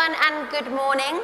everyone, and good morning.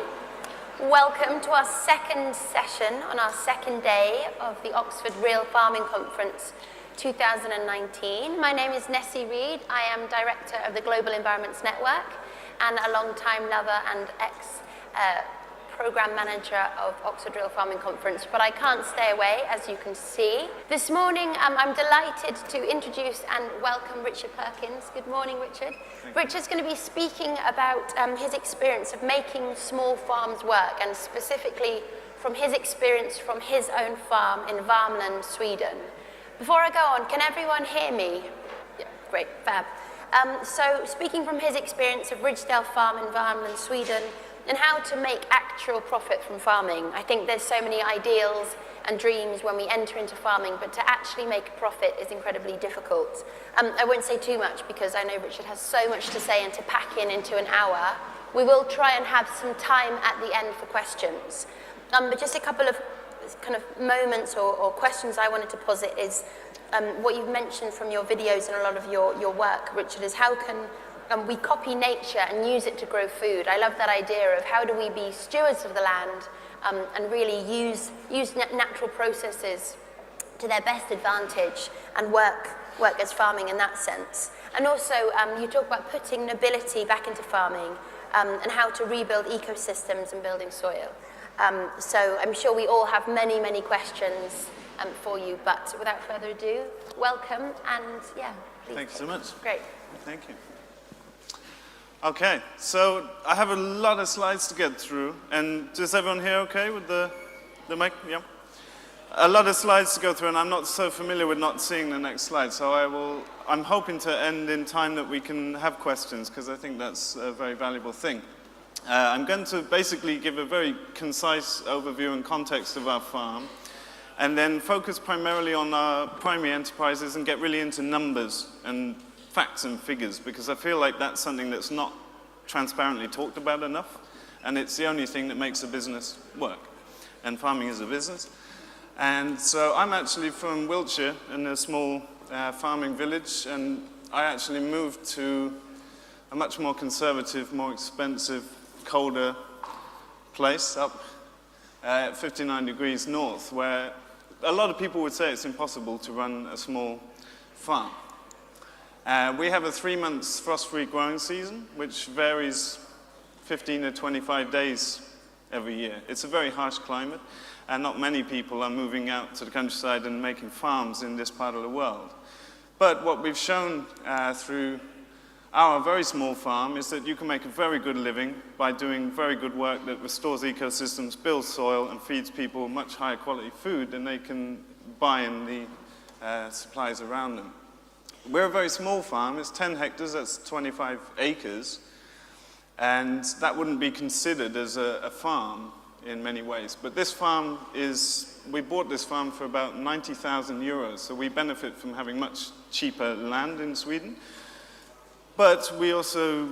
Welcome to our second session on our second day of the Oxford Real Farming Conference 2019. My name is Nessie Reid. I am Director of the Global Environments Network and a long-time lover and ex-program manager of Oxford Real Farming Conference, but I can't stay away, as you can see. This morning, I'm delighted to introduce and welcome Richard Perkins. Good morning, Richard. Richard's going to be speaking about his experience of making small farms work, and specifically from his experience from his own farm in Värmland, Sweden. Before I go on, can everyone hear me? Yeah, great, fab. So speaking from his experience of Ridgedale Farm in Värmland, Sweden, and how to make actual profit from farming. I think there's so many ideals and dreams when we enter into farming, but to actually make a profit is incredibly difficult. I won't say too much because I know Richard has so much to say and to pack into an hour. We will try and have some time at the end for questions. But just a couple of kind of moments or questions I wanted to posit is what you've mentioned from your videos and a lot of your work, Richard, is how can we copy nature and use it to grow food. I love that idea of how do we be stewards of the land and really use natural processes to their best advantage and work as farming in that sense. And also, you talk about putting nobility back into farming and how to rebuild ecosystems and building soil. So I'm sure we all have many, many questions for you, but without further ado, welcome, and yeah, please. Thank you so much. Great. Thank you. Okay, so I have a lot of slides to get through, and is everyone here okay with the mic? Yeah. A lot of slides to go through, and I'm not so familiar with not seeing the next slide, so I'm hoping to end in time that we can have questions, because I think that's a very valuable thing. I'm going to basically give a very concise overview and context of our farm, and then focus primarily on our primary enterprises and get really into numbers and facts and figures, because I feel like that's something that's not transparently talked about enough, and it's the only thing that makes a business work, and farming is a business. And so I'm actually from Wiltshire, in a small farming village, and I actually moved to a much more conservative, more expensive, colder place up at 59 degrees north, where a lot of people would say it's impossible to run a small farm. We have a 3-month frost-free growing season, which varies 15 to 25 days every year. It's a very harsh climate, and not many people are moving out to the countryside and making farms in this part of the world. But what we've shown through our very small farm is that you can make a very good living by doing very good work that restores ecosystems, builds soil, and feeds people much higher quality food than they can buy in the supplies around them. We're a very small farm. It's 10 hectares, that's 25 acres, and that wouldn't be considered as a farm in many ways. But this farm we bought this farm for about 90,000 euros, so we benefit from having much cheaper land in Sweden. But we also,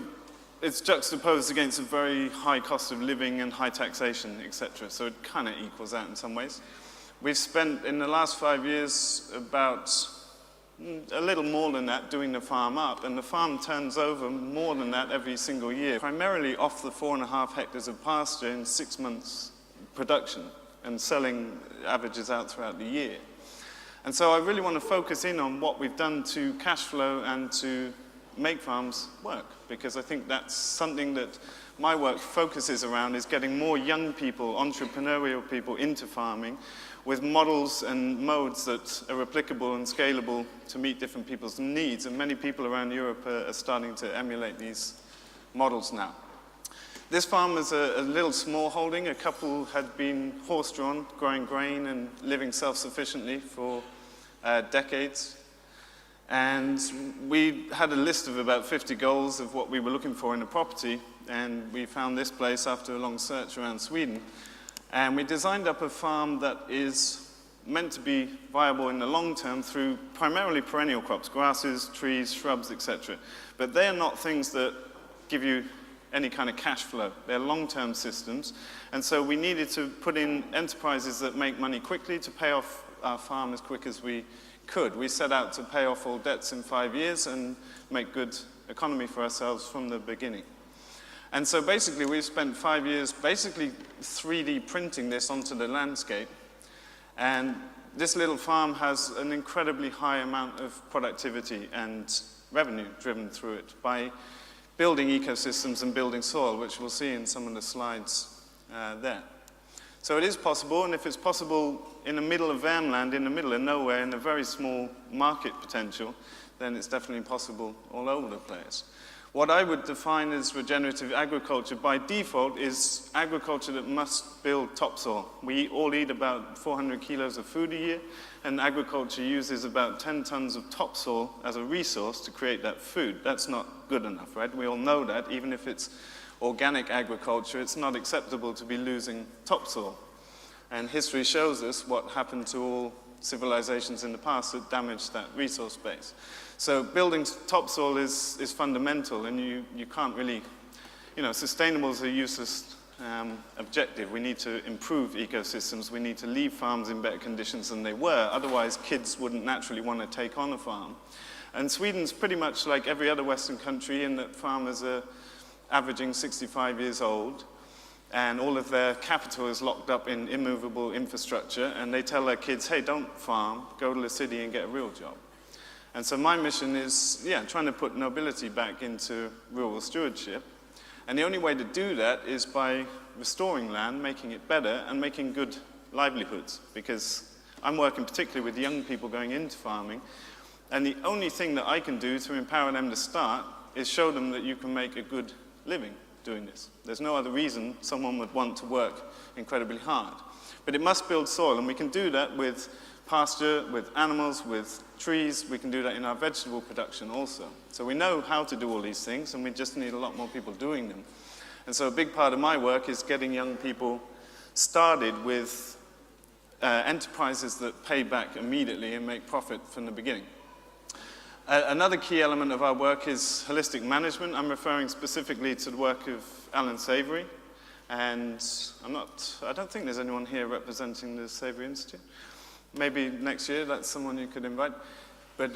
it's juxtaposed against a very high cost of living and high taxation, etc. So it kind of equals out in some ways. We've spent, in the last 5 years, about a little more than that doing the farm up, and the farm turns over more than that every single year, primarily off the 4.5 hectares of pasture in 6 months production, and selling averages out throughout the year. And so I really want to focus in on what we've done to cash flow and to make farms work, because I think that's something that my work focuses around, is getting more young people, entrepreneurial people, into farming with models and modes that are replicable and scalable to meet different people's needs. And many people around Europe are starting to emulate these models now. This farm was a little small holding. A couple had been horse-drawn, growing grain and living self-sufficiently for decades. And we had a list of about 50 goals of what we were looking for in a property, and we found this place after a long search around Sweden. And we designed up a farm that is meant to be viable in the long term through primarily perennial crops, grasses, trees, shrubs, etc. But they are not things that give you any kind of cash flow. They're long-term systems. And so we needed to put in enterprises that make money quickly to pay off our farm as quick as we could. We set out to pay off all debts in 5 years and make good economy for ourselves from the beginning. And so basically we've spent 5 years basically 3D printing this onto the landscape. And this little farm has an incredibly high amount of productivity and revenue driven through it by building ecosystems and building soil, which we'll see in some of the slides there. So it is possible, and if it's possible in the middle of Värmland, in the middle of nowhere, in a very small market potential, then it's definitely possible all over the place. What I would define as regenerative agriculture by default is agriculture that must build topsoil. We all eat about 400 kilos of food a year, and agriculture uses about 10 tons of topsoil as a resource to create that food. That's not good enough, right? We all know that. Even if it's organic agriculture, it's not acceptable to be losing topsoil. And history shows us what happened to all civilizations in the past that damaged that resource base. So building topsoil is fundamental, and you can't really, sustainable is a useless objective. We need to improve ecosystems. We need to leave farms in better conditions than they were. Otherwise, kids wouldn't naturally want to take on a farm. And Sweden's pretty much like every other Western country in that farmers are averaging 65 years old, and all of their capital is locked up in immovable infrastructure, and they tell their kids, hey, don't farm, go to the city and get a real job. And so my mission is, trying to put nobility back into rural stewardship. And the only way to do that is by restoring land, making it better, and making good livelihoods. Because I'm working particularly with young people going into farming, and the only thing that I can do to empower them to start is show them that you can make a good living doing this. There's no other reason someone would want to work incredibly hard. But it must build soil, and we can do that with pasture, with animals, with trees. We can do that in our vegetable production also. So we know how to do all these things, and we just need a lot more people doing them. And so a big part of my work is getting young people started with enterprises that pay back immediately and make profit from the beginning. Another key element of our work is holistic management. I'm referring specifically to the work of Alan Savory. And I don't think there's anyone here representing the Savory Institute. Maybe next year, that's someone you could invite. But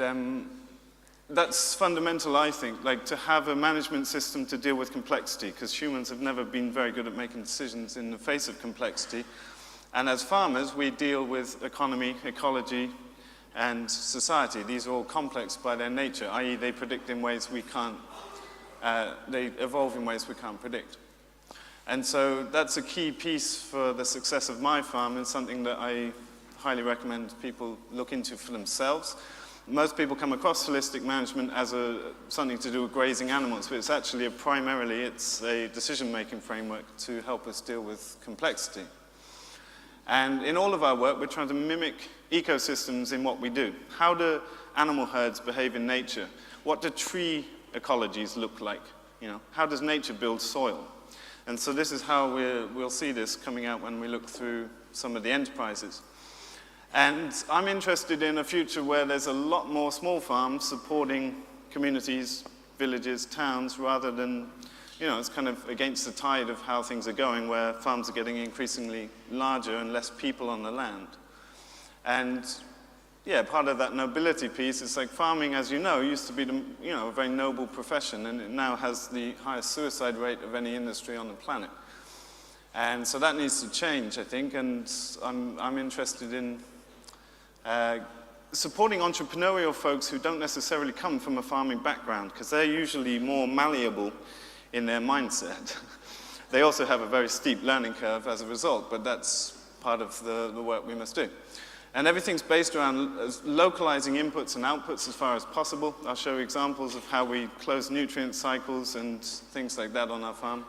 that's fundamental, I think, like to have a management system to deal with complexity, because humans have never been very good at making decisions in the face of complexity. And as farmers, we deal with economy, ecology, and society. These are all complex by their nature, i.e. they predict in ways we can't, they evolve in ways we can't predict. And so that's a key piece for the success of my farm, and something that I highly recommend people look into for themselves. Most people come across holistic management as something to do with grazing animals, but it's actually primarily it's a decision-making framework to help us deal with complexity. And in all of our work, we're trying to mimic ecosystems in what we do. How do animal herds behave in nature? What do tree ecologies look like? How does nature build soil? And so this is how we'll see this coming out when we look through some of the enterprises. And I'm interested in a future where there's a lot more small farms supporting communities, villages, towns, rather than, it's kind of against the tide of how things are going, where farms are getting increasingly larger and less people on the land. And part of that nobility piece is like farming, as you know, used to be a very noble profession, and it now has the highest suicide rate of any industry on the planet. And so that needs to change, I think, and I'm interested in supporting entrepreneurial folks who don't necessarily come from a farming background, because they're usually more malleable in their mindset. They also have a very steep learning curve as a result, but that's part of the work we must do. And everything's based around localizing inputs and outputs as far as possible. I'll show you examples of how we close nutrient cycles and things like that on our farm.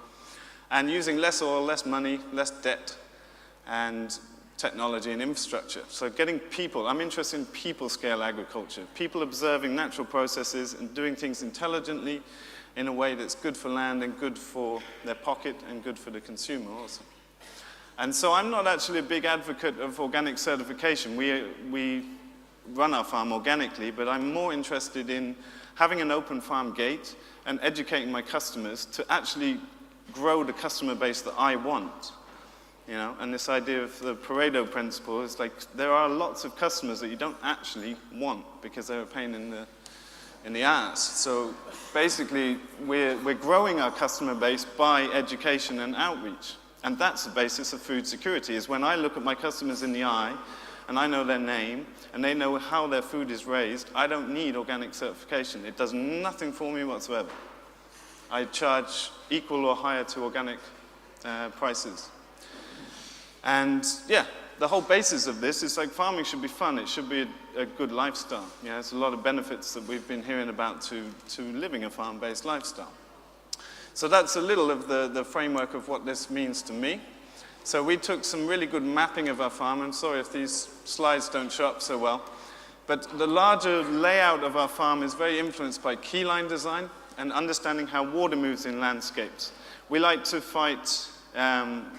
And using less oil, less money, less debt, and technology and infrastructure. So getting people, I'm interested in people-scale agriculture. People observing natural processes and doing things intelligently in a way that's good for land and good for their pocket and good for the consumer also. And so I'm not actually a big advocate of organic certification. We run our farm organically, but I'm more interested in having an open farm gate and educating my customers to actually grow the customer base that I want. And this idea of the Pareto principle is like there are lots of customers that you don't actually want because they're a pain in the arts. So basically, we're growing our customer base by education and outreach. And that's the basis of food security, is when I look at my customers in the eye, and I know their name, and they know how their food is raised, I don't need organic certification. It does nothing for me whatsoever. I charge equal or higher to organic prices. And yeah, the whole basis of this is like farming should be fun. It should be a good lifestyle. Yeah, there's a lot of benefits that we've been hearing about to living a farm-based lifestyle. So that's a little of the framework of what this means to me. So we took some really good mapping of our farm. I'm sorry if these slides don't show up so well. But the larger layout of our farm is very influenced by keyline design and understanding how water moves in landscapes. We like to fight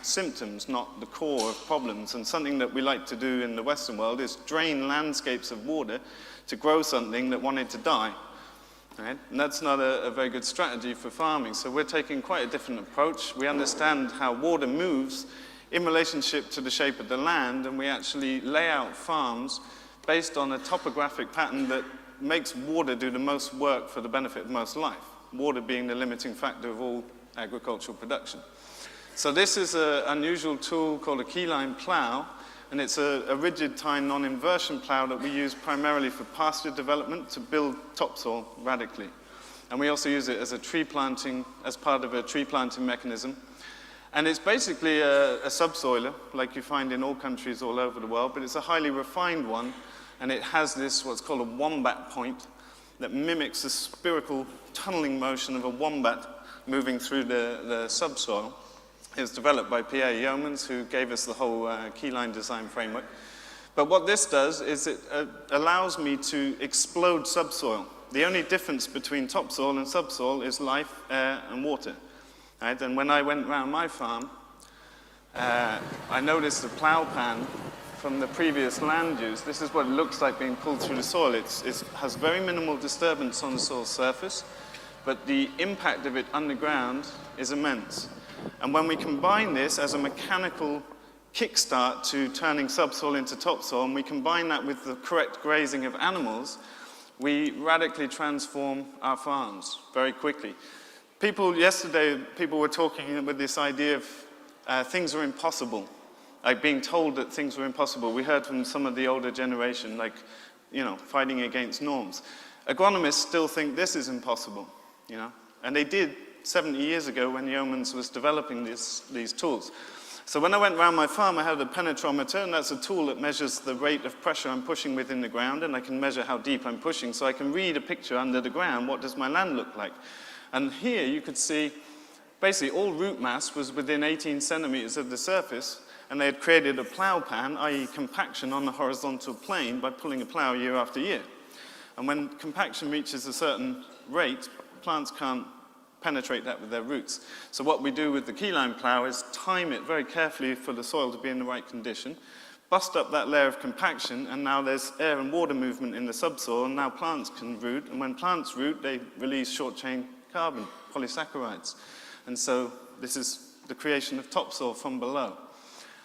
symptoms, not the core of problems. And something that we like to do in the Western world is drain landscapes of water to grow something that wanted to die. Right? And that's not a very good strategy for farming. So we're taking quite a different approach. We understand how water moves in relationship to the shape of the land, and we actually lay out farms based on a topographic pattern that makes water do the most work for the benefit of most life, water being the limiting factor of all agricultural production. So this is an unusual tool called a Keyline plow, and it's a rigid tine non-inversion plow that we use primarily for pasture development to build topsoil radically. And we also use it as a tree planting, as part of a tree planting mechanism. And it's basically a subsoiler, like you find in all countries all over the world, but it's a highly refined one, and it has this, what's called a wombat point, that mimics the spherical tunneling motion of a wombat moving through the subsoil. It was developed by Pierre Yeomans, who gave us the whole Keyline design framework. But what this does is it allows me to explode subsoil. The only difference between topsoil and subsoil is life, air, and water. Right? And when I went around my farm, I noticed the plow pan from the previous land use. This is what it looks like being pulled through the soil. It has very minimal disturbance on the soil surface, but the impact of it underground is immense. And when we combine this as a mechanical kickstart to turning subsoil into topsoil, and we combine that with the correct grazing of animals, we radically transform our farms very quickly. Yesterday, people were talking with this idea of things are impossible, like being told that things were impossible. We heard from some of the older generation, like, you know, fighting against norms. Agronomists still think this is impossible, you know, and they did 70 years ago when Yeomans was developing these tools. So when I went around my farm, I had a penetrometer, and that's a tool that measures the rate of pressure I'm pushing within the ground, and I can measure how deep I'm pushing, so I can read a picture under the ground. What does my land look like? And here you could see basically all root mass was within 18 centimeters of the surface, and they had created a plow pan, i.e. compaction on the horizontal plane, by pulling a plow year after year. And when compaction reaches a certain rate, plants can't penetrate that with their roots. So what we do with the Keyline plow is time it very carefully for the soil to be in the right condition, bust up that layer of compaction, and now there's air and water movement in the subsoil, and now plants can root, and when plants root, they release short-chain carbon, polysaccharides. And so this is the creation of topsoil from below.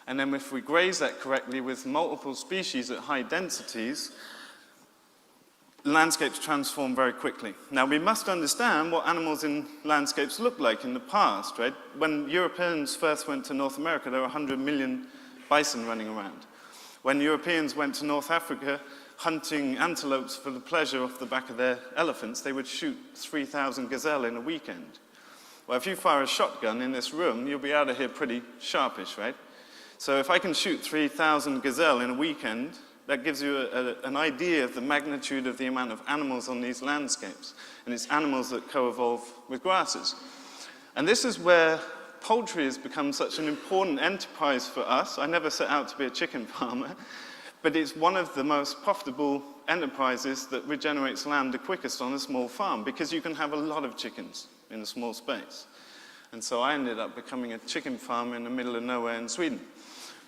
And then if we graze that correctly with multiple species at high densities, landscapes transform very quickly. Now, we must understand what animals in landscapes look like in the past, right? When Europeans first went to North America, there were 100 million bison running around. When Europeans went to North Africa, hunting antelopes for the pleasure off the back of their elephants, they would shoot 3,000 gazelle in a weekend. Well, if you fire a shotgun in this room, you'll be out of here pretty sharpish, right? So if I can shoot 3,000 gazelle in a weekend, that gives you an idea of the magnitude of the amount of animals on these landscapes. And it's animals that co-evolve with grasses. And this is where poultry has become such an important enterprise for us. I never set out to be a chicken farmer, but it's one of the most profitable enterprises that regenerates land the quickest on a small farm, because you can have a lot of chickens in a small space. And so I ended up becoming a chicken farmer in the middle of nowhere in Sweden.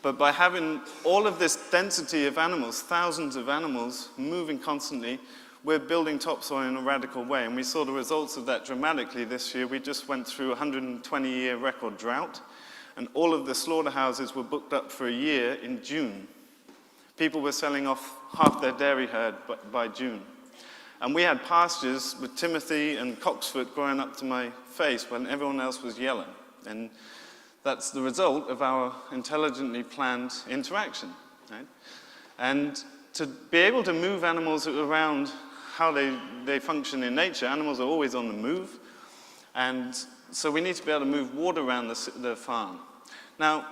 But by having all of this density of animals, thousands of animals moving constantly, we're building topsoil in a radical way. And we saw the results of that dramatically this year. We just went through a 120-year record drought, and all of the slaughterhouses were booked up for a year in June. People were selling off half their dairy herd by June. And we had pastures with Timothy and Cocksfoot growing up to my face when everyone else was yelling. And that's the result of our intelligently planned interaction, right? And to be able to move animals around how they function in nature, animals are always on the move. And so we need to be able to move water around the farm. Now,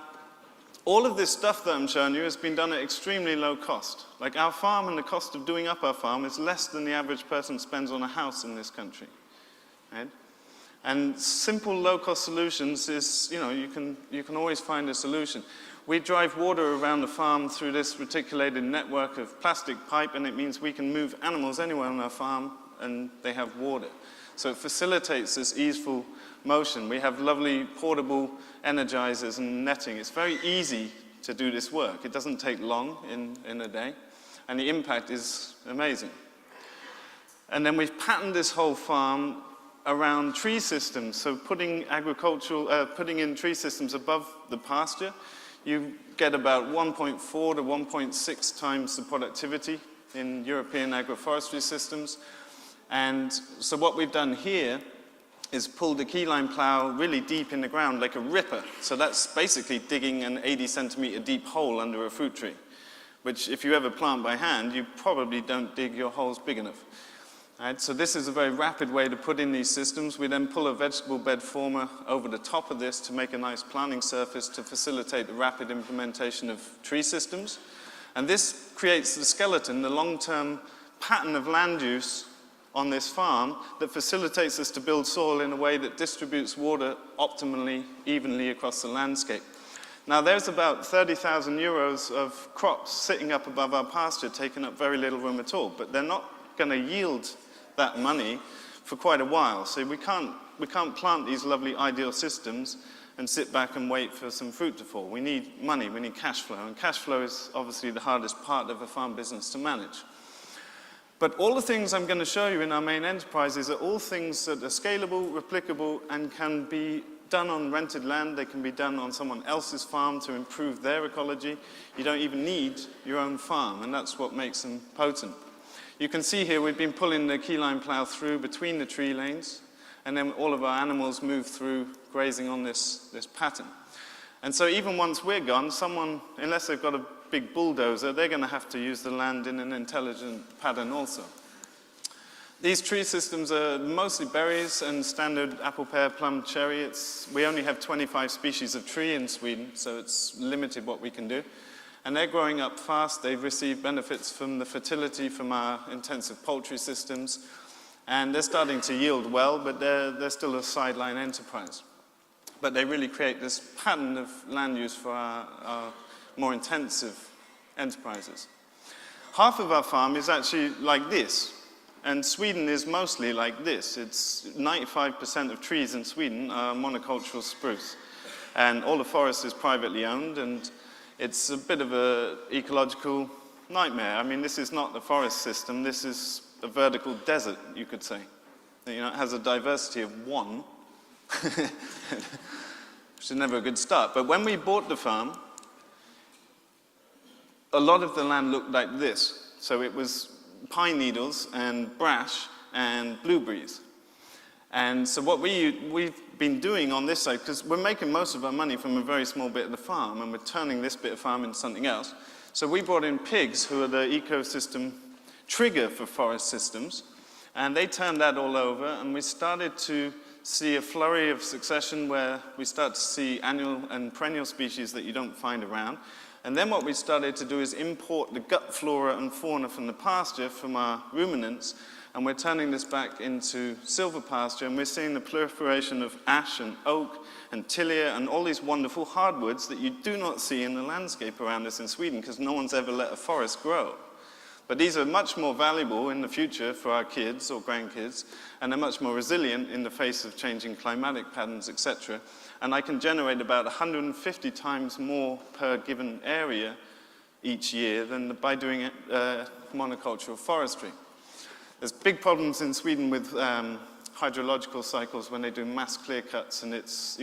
all of this stuff that I'm showing you has been done at extremely low cost. Like our farm and the cost of doing up our farm is less than the average person spends on a house in this country, right? And simple low-cost solutions is, you can always find a solution. We drive water around the farm through this reticulated network of plastic pipe, and it means we can move animals anywhere on our farm and they have water. So it facilitates this easeful motion. We have lovely portable energizers and netting. It's very easy to do this work. It doesn't take long in a day, and the impact is amazing. And then we've patterned this whole farm around tree systems. So putting in tree systems above the pasture, you get about 1.4 to 1.6 times the productivity in European agroforestry systems. And so what we've done here is pulled a keyline plow really deep in the ground like a ripper. So that's basically digging an 80 centimeter deep hole under a fruit tree, which if you ever plant by hand, you probably don't dig your holes big enough. Right, so this is a very rapid way to put in these systems. We then pull a vegetable bed former over the top of this to make a nice planting surface to facilitate the rapid implementation of tree systems. And this creates the skeleton, the long-term pattern of land use on this farm that facilitates us to build soil in a way that distributes water optimally, evenly across the landscape. Now there's about 30,000 euros of crops sitting up above our pasture, taking up very little room at all, but they're not going to yield that money for quite a while. So we can't plant these lovely ideal systems and sit back and wait for some fruit to fall. We need money, we need cash flow, and cash flow is obviously the hardest part of a farm business to manage. But all the things I'm going to show you in our main enterprises are all things that are scalable, replicable, and can be done on rented land. They can be done on someone else's farm to improve their ecology. You don't even need your own farm, and that's what makes them potent. You can see here we've been pulling the keyline plow through between the tree lanes, and then all of our animals move through grazing on this pattern. And so even once we're gone, someone, unless they've got a big bulldozer, they're going to have to use the land in an intelligent pattern also. These tree systems are mostly berries and standard apple, pear, plum, cherry. We only have 25 species of tree in Sweden, so it's limited what we can do. And they're growing up fast. They've received benefits from the fertility from our intensive poultry systems. And they're starting to yield well, but they're still a sideline enterprise. But they really create this pattern of land use for our more intensive enterprises. Half of our farm is actually like this. And Sweden is mostly like this. It's 95% of trees in Sweden are monocultural spruce. And all the forest is privately owned, and it's a bit of an ecological nightmare. I mean, this is not the forest system. This is a vertical desert, you could say. It has a diversity of 1, which is never a good start. But when we bought the farm, a lot of the land looked like this. So it was pine needles and brash and blueberries. And so what we've been doing on this side, because we're making most of our money from a very small bit of the farm, and we're turning this bit of farm into something else. So we brought in pigs, who are the ecosystem trigger for forest systems, and they turned that all over, and we started to see a flurry of succession where we start to see annual and perennial species that you don't find around. And then what we started to do is import the gut flora and fauna from the pasture, from our ruminants, and we're turning this back into silvopasture, and we're seeing the proliferation of ash and oak and tilia and all these wonderful hardwoods that you do not see in the landscape around us in Sweden, because no one's ever let a forest grow. But these are much more valuable in the future for our kids or grandkids, and they're much more resilient in the face of changing climatic patterns, etc. And I can generate about 150 times more per given area each year than by doing it monocultural forestry. There's big problems in Sweden with hydrological cycles when they do mass clear cuts, and it's,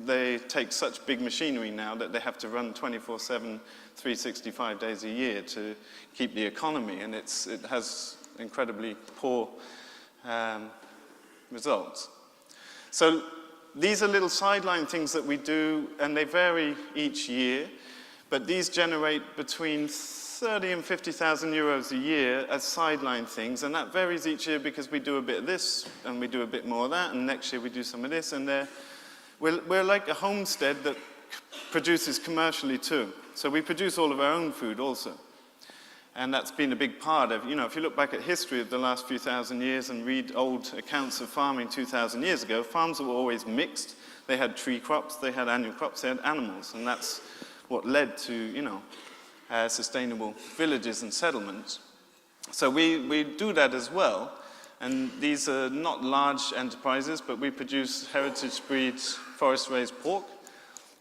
they take such big machinery now that they have to run 24/7, 365 days a year to keep the economy, and it has incredibly poor results. So these are little sideline things that we do, and they vary each year, but these generate between 30 and 50,000 euros a year as sideline things, and that varies each year because we do a bit of this, and we do a bit more of that, and next year we do some of this, and we're like a homestead that produces commercially too. So we produce all of our own food also. And that's been a big part of, if you look back at history of the last few thousand years and read old accounts of farming 2,000 years ago, farms were always mixed. They had tree crops, they had annual crops, they had animals, and that's what led to, sustainable villages and settlements. So we do that as well, and these are not large enterprises, but we produce heritage breeds, forest-raised pork,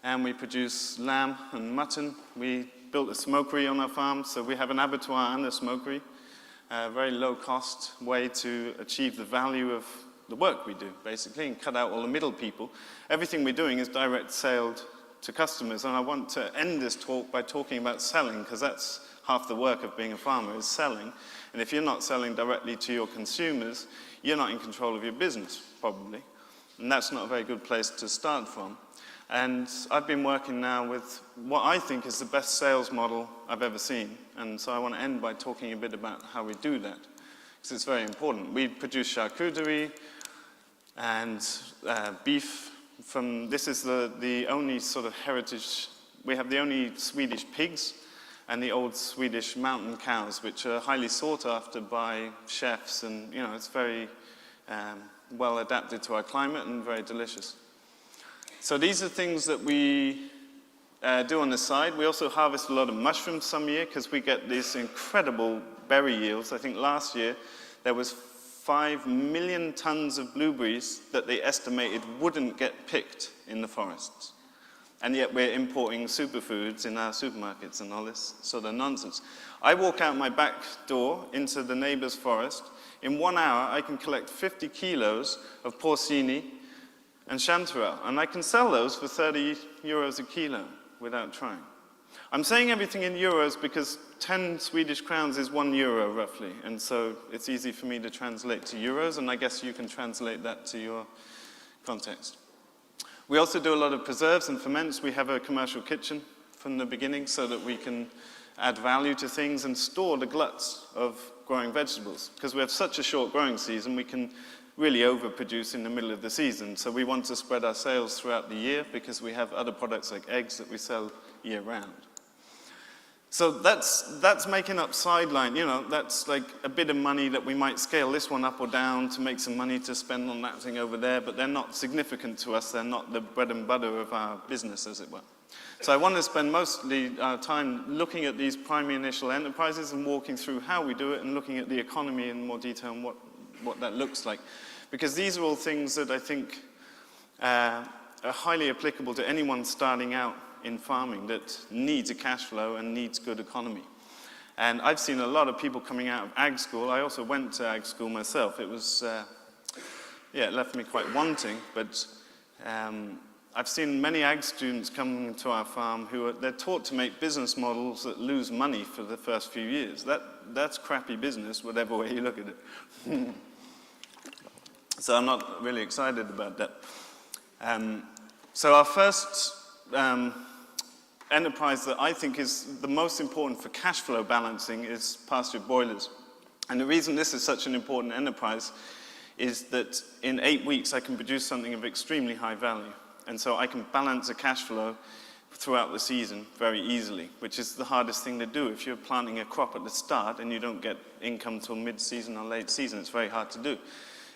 and we produce lamb and mutton. We built a smokery on our farm, so we have an abattoir and a smokery. A very low-cost way to achieve the value of the work we do, basically, and cut out all the middle people. Everything we're doing is direct sold to customers, and I want to end this talk by talking about selling, because that's half the work of being a farmer, is selling. And if you're not selling directly to your consumers, you're not in control of your business, probably. And that's not a very good place to start from. And I've been working now with what I think is the best sales model I've ever seen. And so I want to end by talking a bit about how we do that, because it's very important. We produce charcuterie and beef from, this is the only sort of heritage, we have the only Swedish pigs and the old Swedish mountain cows, which are highly sought after by chefs, and it's very well adapted to our climate and very delicious. So these are things that we do on the side. We also harvest a lot of mushrooms some year because we get these incredible berry yields. I think last year there was 5 million tons of blueberries that they estimated wouldn't get picked in the forests. And yet we're importing superfoods in our supermarkets and all this sort of nonsense. I walk out my back door into the neighbor's forest. In 1 hour, I can collect 50 kilos of porcini and chanterelle, and I can sell those for 30 euros a kilo without trying. I'm saying everything in euros because 10 Swedish crowns is 1 euro roughly, and so it's easy for me to translate to euros, and I guess you can translate that to your context. We also do a lot of preserves and ferments. We have a commercial kitchen from the beginning so that we can add value to things and store the gluts of growing vegetables. Because we have such a short growing season, we can really overproduce in the middle of the season. So we want to spread our sales throughout the year because we have other products like eggs that we sell year round. So that's making up sideline, that's like a bit of money that we might scale this one up or down to make some money to spend on that thing over there, but they're not significant to us. They're not the bread and butter of our business, as it were. So I want to spend mostly our time looking at these primary initial enterprises and walking through how we do it and looking at the economy in more detail and what that looks like. Because these are all things that I think are highly applicable to anyone starting out in farming that needs a cash flow and needs good economy. And I've seen a lot of people coming out of ag school. I also went to ag school myself. It was, it left me quite wanting, but I've seen many ag students come to our farm they're taught to make business models that lose money for the first few years. That's crappy business, whatever way you look at it. So I'm not really excited about that. So our first enterprise that I think is the most important for cash flow balancing is pastured broilers. And the reason this is such an important enterprise is that in 8 weeks I can produce something of extremely high value. And so I can balance a cash flow throughout the season very easily, which is the hardest thing to do. If you're planting a crop at the start and you don't get income till mid-season or late season, it's very hard to do.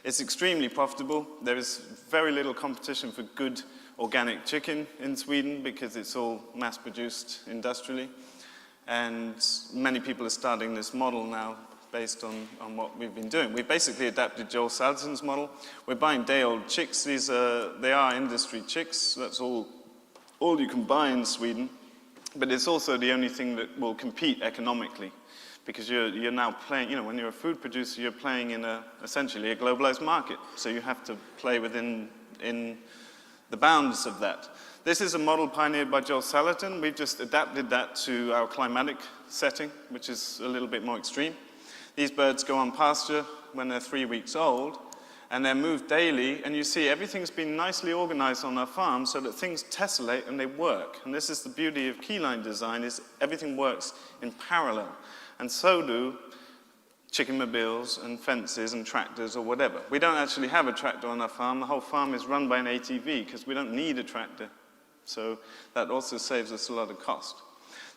It's extremely profitable. There is very little competition for good organic chicken in Sweden because it's all mass-produced industrially. And many people are starting this model now based on what we've been doing. We've basically adapted Joel Salatin's model. We're buying day-old chicks. They are industry chicks. That's all you can buy in Sweden. But it's also the only thing that will compete economically, because you're now playing, when you're a food producer, you're playing in essentially a globalized market. So you have to play within the bounds of that. This is a model pioneered by Joel Salatin. We've just adapted that to our climatic setting, which is a little bit more extreme. These birds go on pasture when they're 3 weeks old, and they're moved daily, and you see everything's been nicely organized on our farm so that things tessellate and they work. And this is the beauty of Keyline design, is everything works in parallel. And so do chicken mobiles and fences and tractors or whatever. We don't actually have a tractor on our farm. The whole farm is run by an ATV because we don't need a tractor. So that also saves us a lot of cost.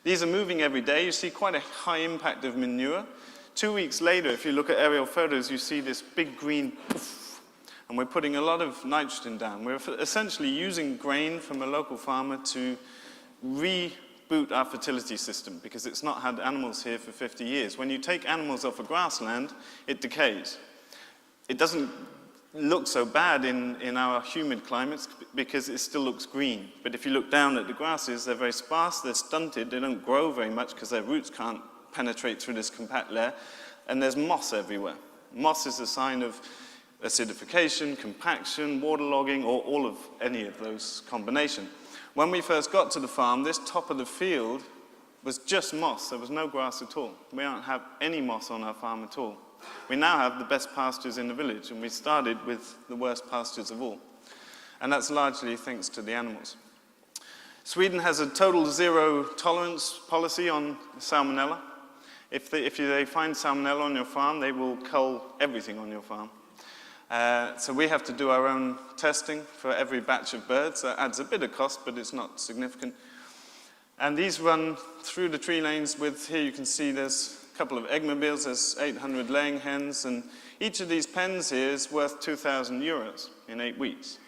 These are moving every day. You see quite a high impact of manure. 2 weeks later, if you look at aerial photos, you see this big green poof, and we're putting a lot of nitrogen down. We're essentially using grain from a local farmer to reboot our fertility system because it's not had animals here for 50 years. When you take animals off a grassland, it decays. It doesn't look so bad in our humid climates because it still looks green. But if you look down at the grasses, they're very sparse, they're stunted, they don't grow very much because their roots can't penetrate through this compact layer, and there's moss everywhere. Moss is a sign of acidification, compaction, waterlogging, or all of any of those combination. When we first got to the farm, this top of the field was just moss. There was no grass at all. We don't have any moss on our farm at all. We now have the best pastures in the village, and we started with the worst pastures of all. And that's largely thanks to the animals. Sweden has a total zero tolerance policy on salmonella. If they find salmonella on your farm, they will cull everything on your farm. So we have to do our own testing for every batch of birds. That adds a bit of cost, but it's not significant. And these run through the tree lanes with, here you can see there's a couple of egg mobiles, there's 800 laying hens, and each of these pens here is worth 2,000 euros in 8 weeks.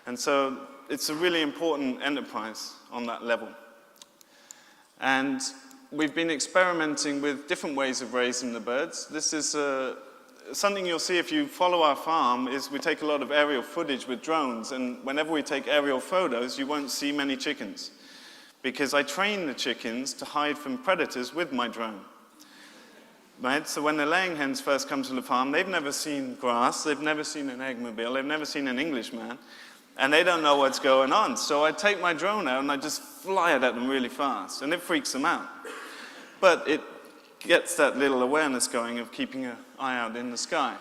And so it's a really important enterprise on that level. And we've been experimenting with different ways of raising the birds. This is something you'll see if you follow our farm is we take a lot of aerial footage with drones, and whenever we take aerial photos, you won't see many chickens because I train the chickens to hide from predators with my drone. Right? So when the laying hens first come to the farm, they've never seen grass, they've never seen an egg mobile, they've never seen an Englishman, and they don't know what's going on. So I take my drone out and I just fly it at them really fast, and it freaks them out. But it gets that little awareness going of keeping an eye out in the sky.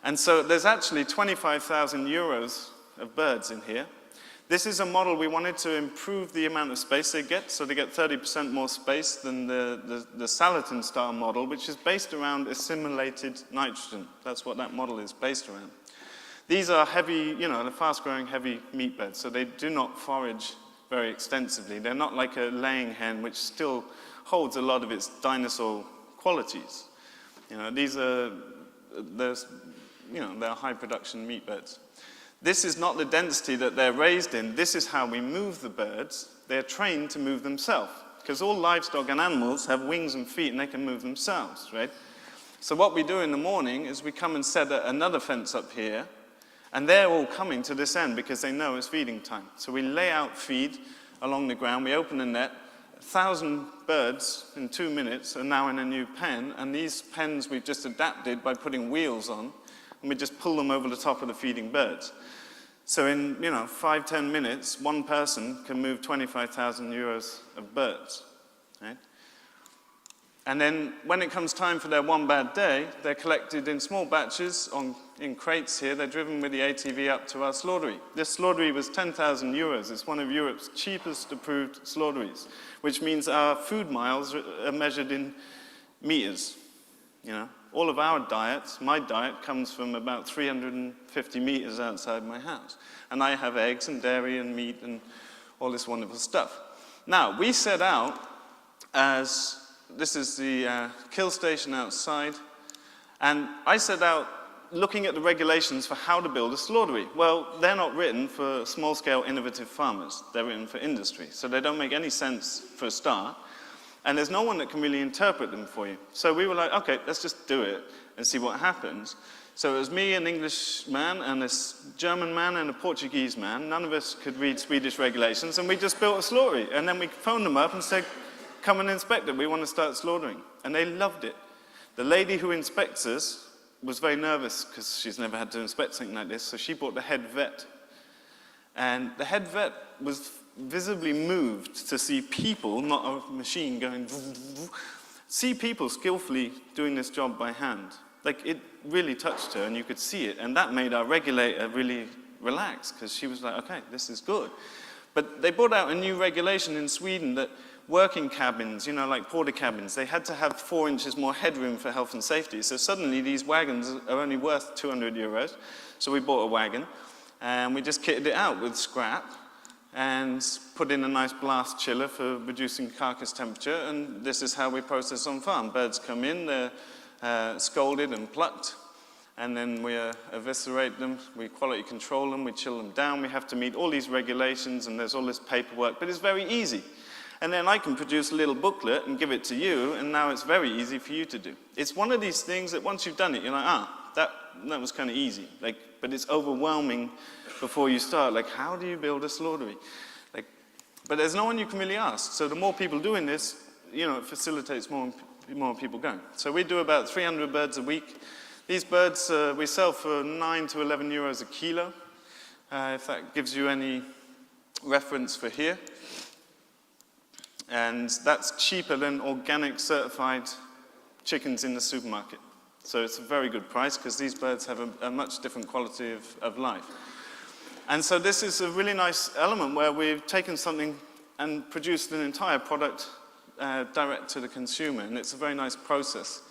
And so there's actually 25,000 euros of birds in here. This is a model we wanted to improve the amount of space they get, so they get 30% more space than the Salatin style model, which is based around assimilated nitrogen. That's what that model is based around. These are heavy, they're fast-growing heavy meat beds, so they do not forage very extensively. They're not like a laying hen, which still holds a lot of its dinosaur qualities. They're high production meat beds. This is not the density that they're raised in. This is how we move the birds. They're trained to move themselves because all livestock and animals have wings and feet and they can move themselves, right? So what we do in the morning is we come and set another fence up here, and they're all coming to this end because they know it's feeding time. So we lay out feed along the ground, we open the net, 1,000 birds in 2 minutes are now in a new pen, and these pens we've just adapted by putting wheels on, and we just pull them over the top of the feeding birds. So in 5-10 minutes, one person can move 25,000 euros of birds, right? And then when it comes time for their one bad day, they're collected in small batches in crates here. They're driven with the ATV up to our slaughtery. This slaughtery was 10,000 euros. It's one of Europe's cheapest approved slaughteries, which means our food miles are measured in meters. All of our diets, my diet comes from about 350 meters outside my house. And I have eggs and dairy and meat and all this wonderful stuff. Now, we set out as, this is the kill station outside, and I set out looking at the regulations for how to build a slaughtery. Well, they're not written for small-scale innovative farmers. They're written for industry, so they don't make any sense for a start. And there's no one that can really interpret them for you. So we were like, okay, let's just do it and see what happens. So it was me, an English man, and this German man, and a Portuguese man. None of us could read Swedish regulations, and we just built a slaughtery. And then we phoned them up and said, come and inspect it. We want to start slaughtering. And they loved it. The lady who inspects us was very nervous because she's never had to inspect something like this, so she brought the head vet. And the head vet was visibly moved to see people, not a machine going. see people skillfully doing this job by hand. Like, it really touched her, and you could see it, and that made our regulator really relax, because she was like, okay, this is good. But they brought out a new regulation in Sweden that working cabins, you know, like porter cabins, they had to have 4 inches more headroom for health and safety. So suddenly these wagons are only worth 200 euros. So we bought a wagon, and we just kitted it out with scrap, and put in a nice blast chiller for reducing carcass temperature, and this is how we process on farm. Birds come in, they're scalded and plucked, and then we eviscerate them, we quality control them, we chill them down, we have to meet all these regulations, and there's all this paperwork, but it's very easy. And then I can produce a little booklet and give it to you, and now it's very easy for you to do. It's one of these things that once you've done it, you're like, that was kind of easy. Like, but it's overwhelming before you start. Like, how do you build a slaughtery? Like, but there's no one you can really ask. So the more people doing this, you know, it facilitates more people going. So we do about 300 birds a week. These birds we sell for 9 to 11 euros a kilo, if that gives you any reference for here. And that's cheaper than organic certified chickens in the supermarket. So it's a very good price, because these birds have a much different quality of life. And so this is a really nice element where we've taken something and produced an entire product direct to the consumer, and it's a very nice process.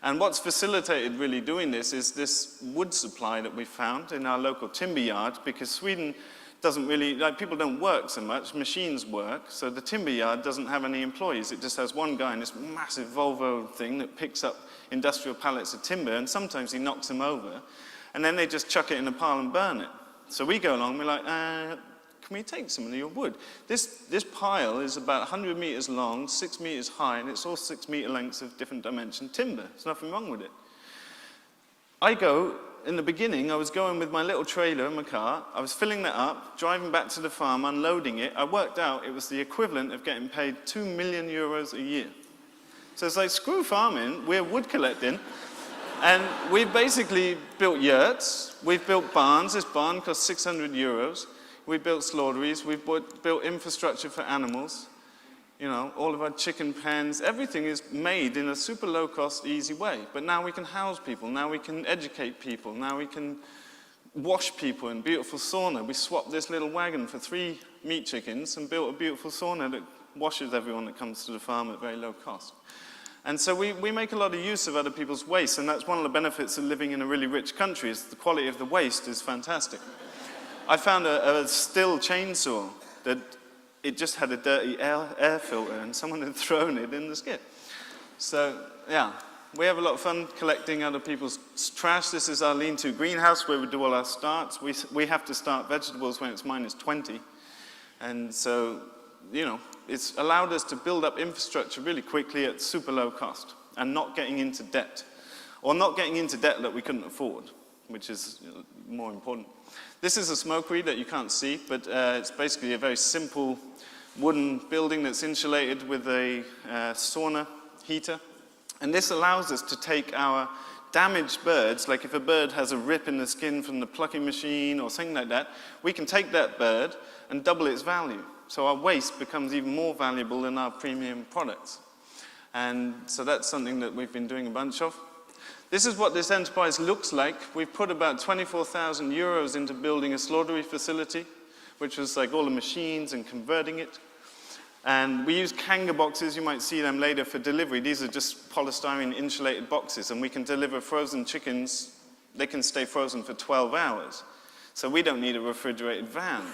And what's facilitated really doing this is this wood supply that we found in our local timber yard, because Sweden doesn't really, like, people don't work so much, machines work, so the timber yard doesn't have any employees. It just has one guy in this massive Volvo thing that picks up industrial pallets of timber, and sometimes he knocks them over, and then they just chuck it in a pile and burn it. So we go along, we're like, can we take some of your wood? This pile is about 100 meters long, 6 meters high, and it's all 6 meter lengths of different dimension timber. There's nothing wrong with it. In the beginning, I was going with my little trailer in my car, I was filling that up, driving back to the farm, unloading it. I worked out it was the equivalent of getting paid 2 million euros a year. So it's like, screw farming, we're wood collecting. And we've basically built yurts, we've built barns. This barn cost 600 euros. We built slaughteries, we've built infrastructure for animals. You know, all of our chicken pens, everything is made in a super low-cost, easy way. But now we can house people, now we can educate people, now we can wash people in beautiful sauna. We swapped this little wagon for 3 meat chickens and built a beautiful sauna that washes everyone that comes to the farm at very low cost. And so we make a lot of use of other people's waste, and that's one of the benefits of living in a really rich country, is the quality of the waste is fantastic. I found a Stihl chainsaw that it just had a dirty air filter, and someone had thrown it in the skip. So, yeah, we have a lot of fun collecting other people's trash. This is our lean-to greenhouse where we do all our starts. We have to start vegetables when it's -20. And so, you know, it's allowed us to build up infrastructure really quickly at super low cost, and not getting into debt. Or not getting into debt that we couldn't afford, which is more important. This is a smokery that you can't see, but it's basically a very simple wooden building that's insulated with a sauna heater. And this allows us to take our damaged birds, like if a bird has a rip in the skin from the plucking machine or something like that, we can take that bird and double its value. So our waste becomes even more valuable than our premium products. And so that's something that we've been doing a bunch of. This is what this enterprise looks like. We've put about 24,000 euros into building a slaughtery facility, which was like all the machines and converting it. And we use Kanga boxes. You might see them later for delivery. These are just polystyrene insulated boxes, and we can deliver frozen chickens. They can stay frozen for 12 hours. So we don't need a refrigerated van.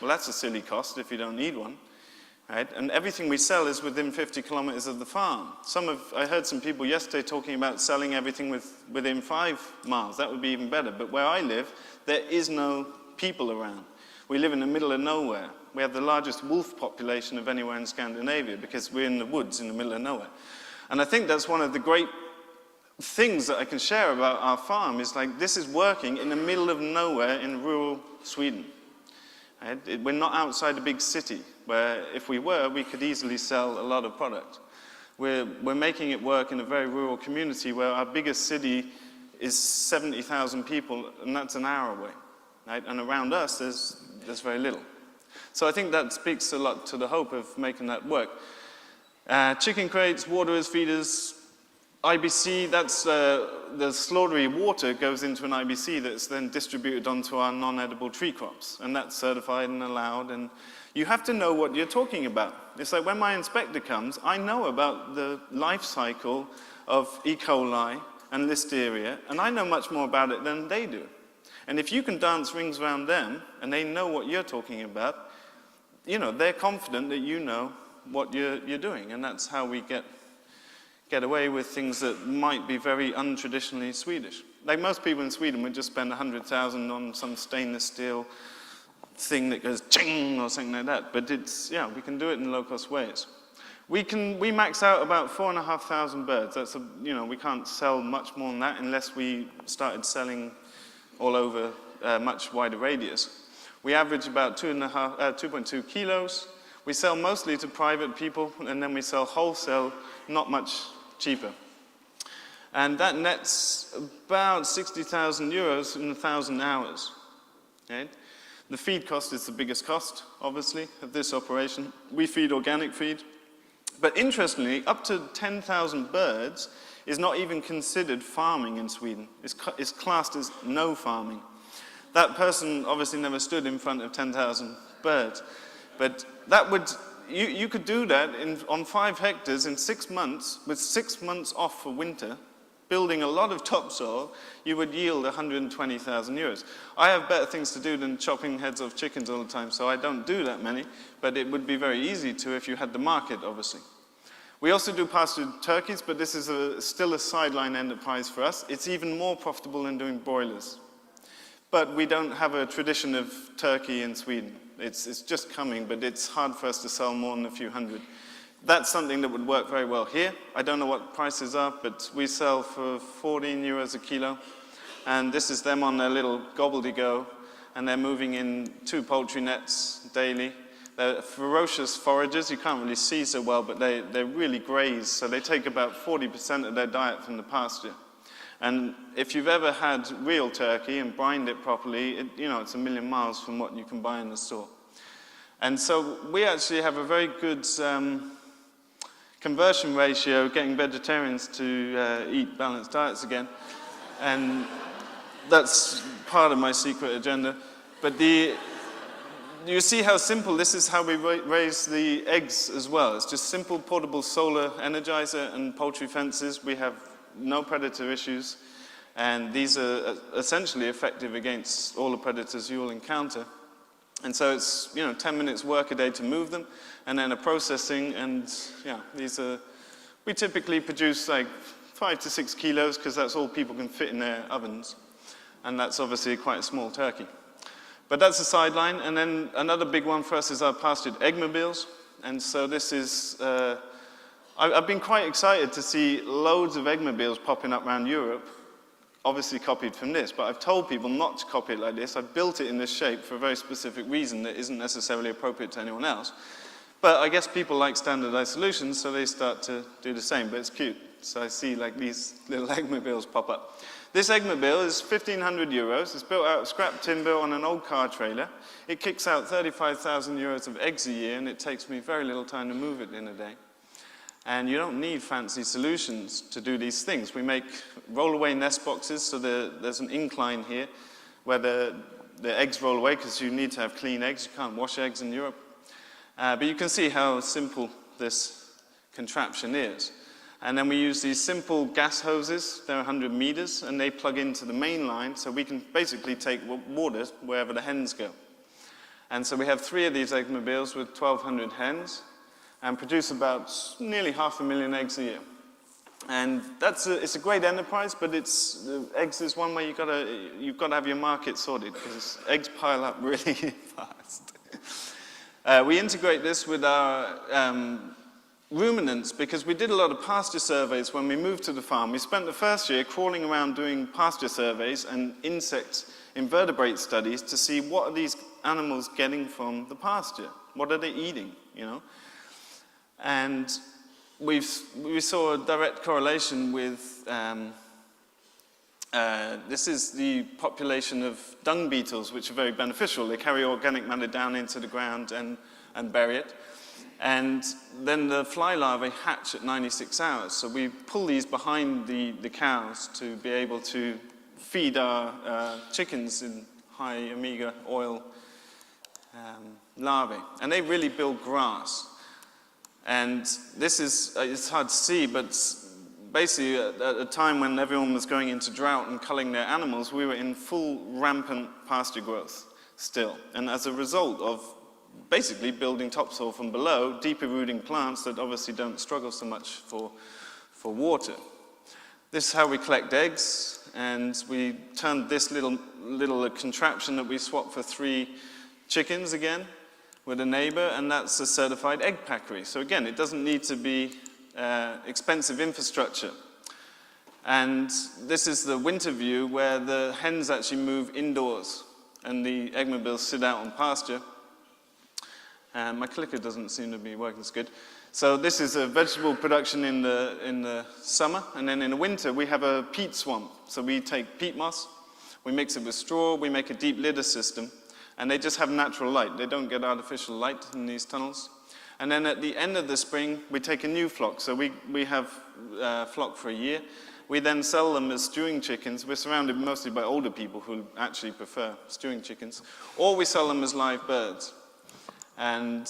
Well, that's a silly cost if you don't need one. Right? And everything we sell is within 50 kilometers of the farm. I heard some people yesterday talking about selling everything within 5 miles. That would be even better. But where I live, there is no people around. We live in the middle of nowhere. We have the largest wolf population of anywhere in Scandinavia because we're in the woods in the middle of nowhere. And I think that's one of the great things that I can share about our farm, is like, this is working in the middle of nowhere in rural Sweden. Right? We're not outside a big city, where if we were, we could easily sell a lot of product. We're making it work in a very rural community where our biggest city is 70,000 people, and that's an hour away. Right? And around us, there's very little. So I think that speaks a lot to the hope of making that work. Chicken crates, waterers, feeders, IBC, that's the slaughtery water goes into an IBC that's then distributed onto our non-edible tree crops, and that's certified and allowed, and you have to know what you're talking about. It's like when my inspector comes, I know about the life cycle of E. coli and Listeria, and I know much more about it than they do. And if you can dance rings around them, and they know what you're talking about, you know, they're confident that you know what you're doing, and that's how we get away with things that might be very untraditionally Swedish. Like most people in Sweden would just spend 100,000 on some stainless steel thing that goes ching or something like that. But it's, yeah, we can do it in low-cost ways. We max out about 4,500 birds. That's you know, we can't sell much more than that unless we started selling all over a much wider radius. We average about 2.2 kilos. We sell mostly to private people, and then we sell wholesale, not much cheaper. And that nets about 60,000 euros in 1,000 hours. Okay? The feed cost is the biggest cost, obviously, of this operation. We feed organic feed. But interestingly, up to 10,000 birds is not even considered farming in Sweden. It's classed as no farming. That person obviously never stood in front of 10,000 birds. But that would, you could do that on 5 hectares in 6 months, with 6 months off for winter, building a lot of topsoil, you would yield 120,000 euros. I have better things to do than chopping heads of chickens all the time, so I don't do that many, but it would be very easy to if you had the market, obviously. We also do pastured turkeys, but this is still a sideline enterprise for us. It's even more profitable than doing broilers. But we don't have a tradition of turkey in Sweden. It's just coming, but it's hard for us to sell more than a few hundred. That's something that would work very well here. I don't know what prices are, but we sell for 14 euros a kilo. And this is them on their little gobbledygo, and they're moving in 2 poultry nets daily. They're ferocious foragers. You can't really see so well, but they really graze, so they take about 40% of their diet from the pasture. And if you've ever had real turkey and brined it properly, you know, it's a million miles from what you can buy in the store. And so we actually have a very good conversion ratio, getting vegetarians to eat balanced diets again. And that's part of my secret agenda. But you see how simple, this is how we raise the eggs as well. It's just simple portable solar energizer and poultry fences. We have no predator issues, and these are essentially effective against all the predators you will encounter. And so it's, you know, 10 minutes work a day to move them, and then a processing, and yeah, we typically produce like 5 to 6 kilos, because that's all people can fit in their ovens, and that's obviously quite a small turkey. But that's a sideline, and then another big one for us is our pastured eggmobiles, and so this is, I've been quite excited to see loads of eggmobiles popping up around Europe, obviously copied from this, but I've told people not to copy it like this. I've built it in this shape for a very specific reason that isn't necessarily appropriate to anyone else. But I guess people like standardized solutions, so they start to do the same, but it's cute. So I see like these little eggmobiles pop up. This eggmobile is 1,500 euros. It's built out of scrap timber on an old car trailer. It kicks out 35,000 euros of eggs a year, and it takes me very little time to move it in a day. And you don't need fancy solutions to do these things. We make roll-away nest boxes, so there's an incline here where the eggs roll away, because you need to have clean eggs. You can't wash eggs in Europe. But you can see how simple this contraption is. And then we use these simple gas hoses. They're 100 meters, and they plug into the main line, so we can basically take water wherever the hens go. And so we have 3 of these eggmobiles with 1,200 hens, and produce about nearly 500,000 eggs a year. And it's a great enterprise, but eggs is one way you've got to have your market sorted, because eggs pile up really fast. We integrate this with our ruminants, because we did a lot of pasture surveys when we moved to the farm. We spent the first year crawling around doing pasture surveys and insect invertebrate studies to see what are these animals getting from the pasture? What are they eating, you know? And we saw a direct correlation with, this is the population of dung beetles, which are very beneficial. They carry organic matter down into the ground and bury it. And then the fly larvae hatch at 96 hours. So we pull these behind the cows to be able to feed our chickens in high omega oil larvae. And they really build grass. And this is, it's hard to see, but basically at a time when everyone was going into drought and culling their animals, we were in full rampant pasture growth still. And as a result of basically building topsoil from below, deeper rooting plants that obviously don't struggle so much for water. This is how we collect eggs, and we turned this little contraption that we swapped for 3 chickens again with a neighbor, and that's a certified egg packery. So again, it doesn't need to be expensive infrastructure. And this is the winter view where the hens actually move indoors and the eggmobiles sit out on pasture. And my clicker doesn't seem to be working as good. So this is a vegetable production in the summer, and then in the winter we have a peat swamp. So we take peat moss, we mix it with straw, we make a deep litter system, and they just have natural light. They don't get artificial light in these tunnels. And then at the end of the spring, we take a new flock. So we have a flock for a year. We then sell them as stewing chickens. We're surrounded mostly by older people who actually prefer stewing chickens. Or we sell them as live birds. And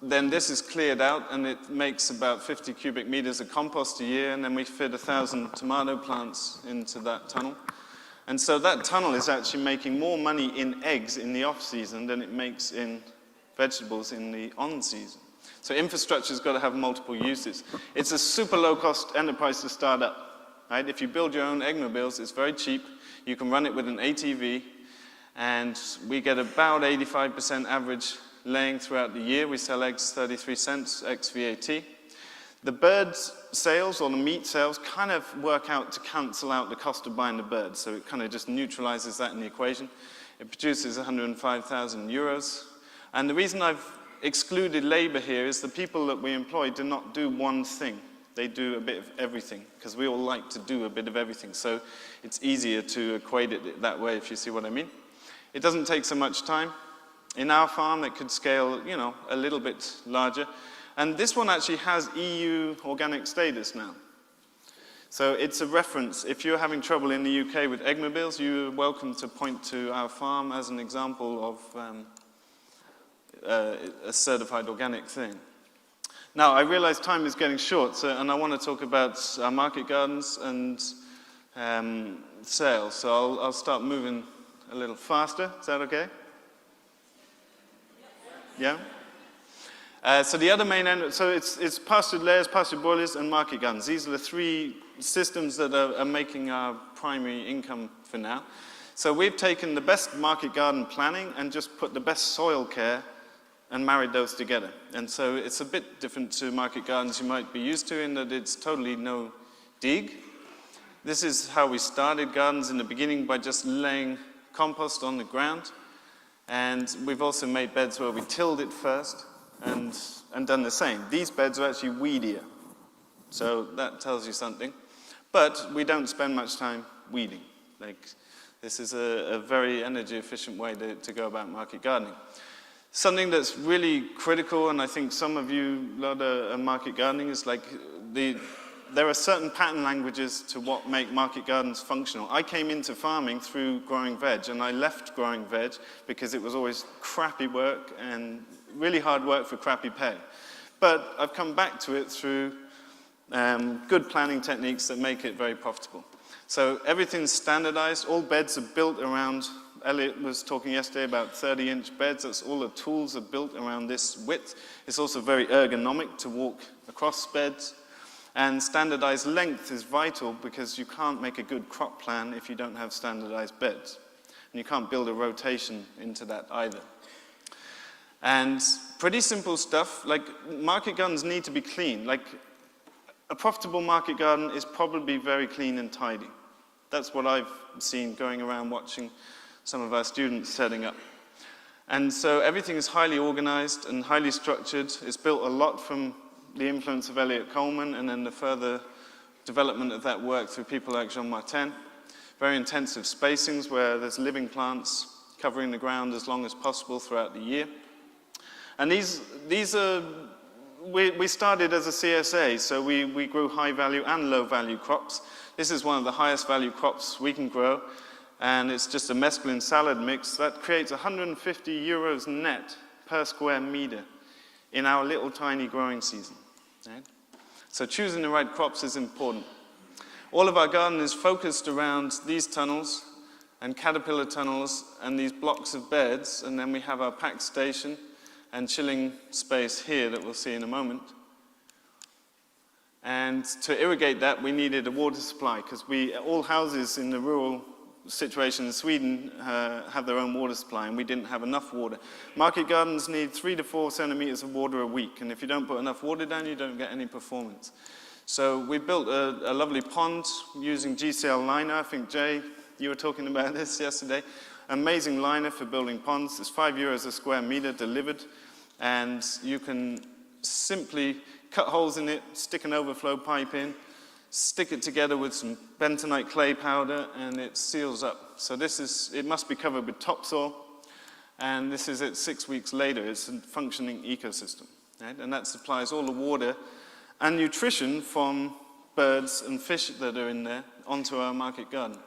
then this is cleared out, and it makes about 50 cubic meters of compost a year, and then we fit 1,000 tomato plants into that tunnel. And so that tunnel is actually making more money in eggs in the off-season than it makes in vegetables in the on-season. So infrastructure's got to have multiple uses. It's a super low-cost enterprise to start up, right? If you build your own eggmobiles, it's very cheap. You can run it with an ATV, and we get about 85% average laying throughout the year. We sell eggs 33 cents ex VAT. The bird sales or the meat sales kind of work out to cancel out the cost of buying the bird, so it kind of just neutralizes that in the equation. It produces 105,000 euros. And the reason I've excluded labor here is the people that we employ do not do one thing. They do a bit of everything, because we all like to do a bit of everything. So it's easier to equate it that way, if you see what I mean. It doesn't take so much time. In our farm, it could scale, you know, a little bit larger. And this one actually has EU organic status now. So it's a reference. If you're having trouble in the UK with eggmobiles, you're welcome to point to our farm as an example of a certified organic thing. Now, I realize time is getting short, and I want to talk about our market gardens and sales. So I'll start moving a little faster. Is that okay? Yeah? So the other main end, so it's pastured layers, pastured broilers, and market gardens. These are the 3 systems that are making our primary income for now. So we've taken the best market garden planning and just put the best soil care and married those together. And so it's a bit different to market gardens you might be used to in that it's totally no dig. This is how we started gardens in the beginning, by just laying compost on the ground. And we've also made beds where we tilled it first and done the same. These beds are actually weedier, so that tells you something. But we don't spend much time weeding. Like, this is a very energy efficient way to go about market gardening. Something that's really critical, and I think some of you learned market gardening, is like there are certain pattern languages to what make market gardens functional. I came into farming through growing veg, and I left growing veg because it was always crappy work and really hard work for crappy pay. But I've come back to it through good planning techniques that make it very profitable. So everything's standardized. All beds are built around, Elliot was talking yesterday about 30-inch beds. That's all the tools are built around this width. It's also very ergonomic to walk across beds. And standardized length is vital, because you can't make a good crop plan if you don't have standardized beds. And you can't build a rotation into that either. And pretty simple stuff, like market gardens need to be clean. Like a profitable market garden is probably very clean and tidy. That's what I've seen going around watching some of our students setting up. And so everything is highly organized and highly structured. It's built a lot from the influence of Elliot Coleman, and then the further development of that work through people like Jean Martin. Very intensive spacings where there's living plants covering the ground as long as possible throughout the year. And these are we started as a CSA, so we grew high-value and low-value crops. This is one of the highest-value crops we can grow, and it's just a mesclun salad mix that creates 150 euros net per square meter in our little tiny growing season. Right? So choosing the right crops is important. All of our garden is focused around these tunnels and caterpillar tunnels and these blocks of beds, and then we have our pack station and chilling space here that we'll see in a moment. And to irrigate that, we needed a water supply, because all houses in the rural situation in Sweden have their own water supply, and we didn't have enough water. Market gardens need 3 to 4 centimeters of water a week, and if you don't put enough water down, you don't get any performance. So we built a lovely pond using GCL liner. I think, Jay, you were talking about this yesterday. Amazing liner for building ponds. It's 5 euros a square meter delivered, and you can simply cut holes in it, stick an overflow pipe in, stick it together with some bentonite clay powder, and it seals up. So it must be covered with topsoil, and this is it 6 weeks later. It's a functioning ecosystem, right? And that supplies all the water and nutrition from birds and fish that are in there onto our market garden.